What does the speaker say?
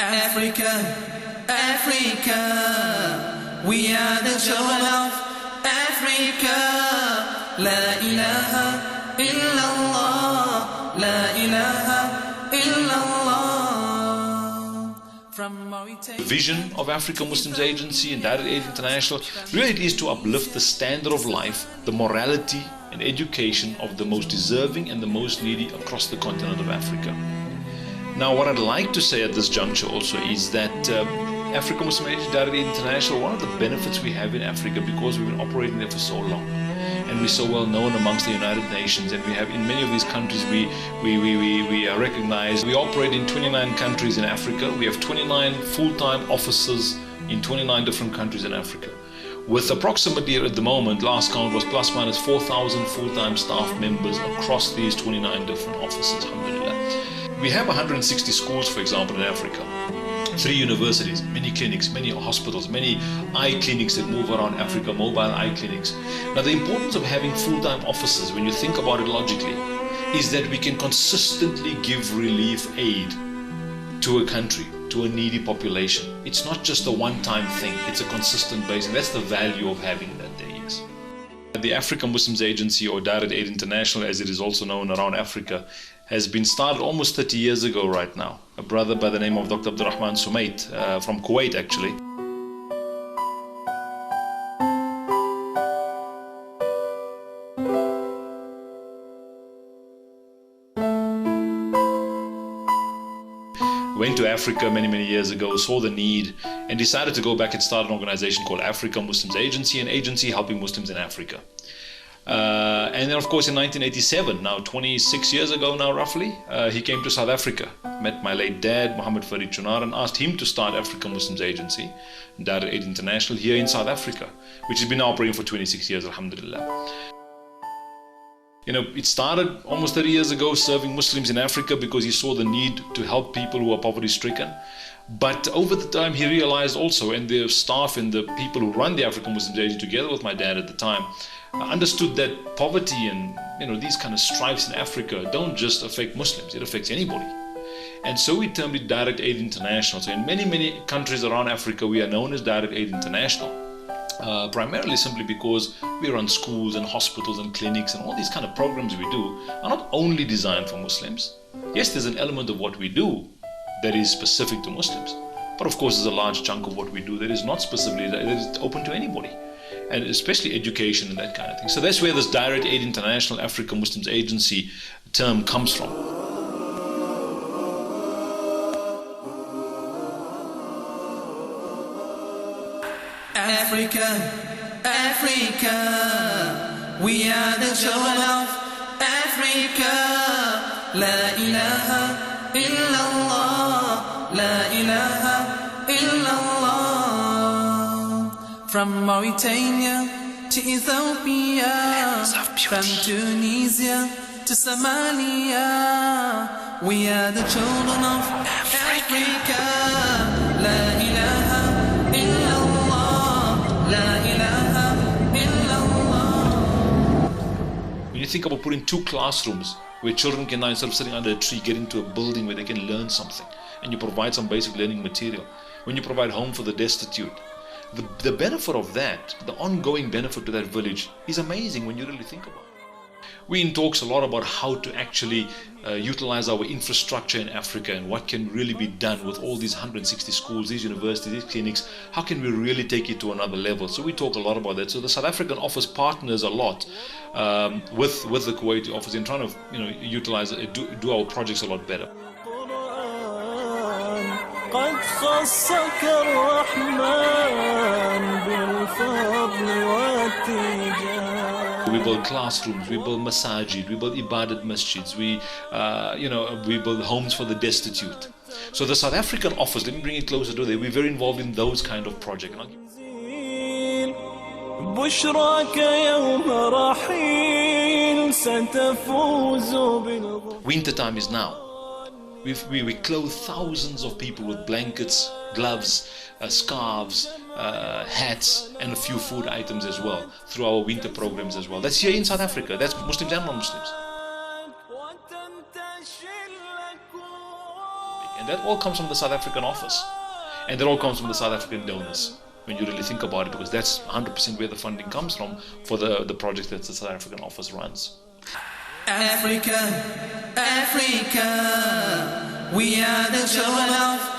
Africa, Africa, we are the children of Africa. La ilaha illallah, la ilaha illallah. From Mauritania. Vision of Africa Muslims Agency and Direct Aid International really is to uplift the standard of life, the morality and education of the most deserving and the most needy across the continent of Africa. Now, what I'd like to say at this juncture also is that Africa Muslim Agency Direct Aid International, one of the benefits we have in Africa, because we've been operating there for so long, and we're so well known amongst the United Nations, and we have in many of these countries we are recognized. We operate in 29 countries in Africa. We have 29 full-time officers in 29 different countries in Africa, with approximately at the moment, last count was plus minus 4,000 full-time staff members across these 29 different offices, alhamdulillah. We have 160 schools, for example, in Africa, 3 universities, many clinics, many hospitals, many eye clinics that move around Africa, mobile eye clinics. Now, the importance of having full-time officers, when you think about it logically, is that we can consistently give relief aid to a country, to a needy population. It's not just a one-time thing, it's a consistent base, and that's the value of having that there, yes. The Africa Muslims Agency, or Direct Aid International as it is also known around Africa, has been started almost 30 years ago right now. A brother by the name of Dr. Abdurrahman Sumait from Kuwait actually. Went to Africa many years ago, saw the need, and decided to go back and start an organization called Africa Muslims Agency, an agency helping Muslims in Africa. And then of course in 1987, now 26 years ago now roughly, he came to South Africa, met my late dad, Muhammad Farid Chunar, and asked him to start Africa Muslims Agency, Direct Aid International, here in South Africa, which has been operating for 26 years, alhamdulillah. You know, it started almost 30 years ago serving Muslims in Africa because he saw the need to help people who are poverty stricken. But over the time he realized also, and the staff and the people who run the African Muslims Agency together with my dad at the time, understood that poverty and these kind of strifes in Africa don't just affect Muslims, it affects anybody. And so we termed it Direct Aid International. So in many countries around Africa we are known as Direct Aid International. Primarily simply because we run schools and hospitals and clinics, and all these kind of programs we do are not only designed for Muslims. Yes, there's an element of what we do that is specific to Muslims, but of course there's a large chunk of what we do that is not specifically, that is open to anybody, and especially education and that kind of thing. So that's where this Direct Aid International Africa Muslims Agency term comes from. Africa, Africa, we are the children of Africa. La ilaha illallah, la ilaha illallah. From Mauritania to Ethiopia, from Tunisia to Somalia, we are the children of Africa. La ilaha When you think about putting 2 classrooms where children can now, instead of sitting under a tree, get into a building where they can learn something, and you provide some basic learning material, when you provide home for the destitute, the benefit of that, the ongoing benefit to that village is amazing when you really think about it. We're in talks a lot about how to actually utilize our infrastructure in Africa and what can really be done with all these 160 schools, these universities, these clinics. How can we really take it to another level? So we talk a lot about that. So the South African office partners a lot with the Kuwaiti office in trying to utilize do our projects a lot better. قد خصك الرحمن بالفضل والتجاه. We build classrooms, we build masajid, we build ibadat masjids, we build homes for the destitute. So the South African office, let me bring it closer to there, we're very involved in those kind of projects. Winter time is now. We clothe thousands of people with blankets, gloves, scarves, hats, and a few food items as well through our winter programs as well. That's here in South Africa. That's Muslims and non-Muslims. And That all comes from the South African office. And that all comes from the South African donors, when you really think about it, because that's 100% where the funding comes from for the project that the South African office runs. Africa, Africa, we are the children of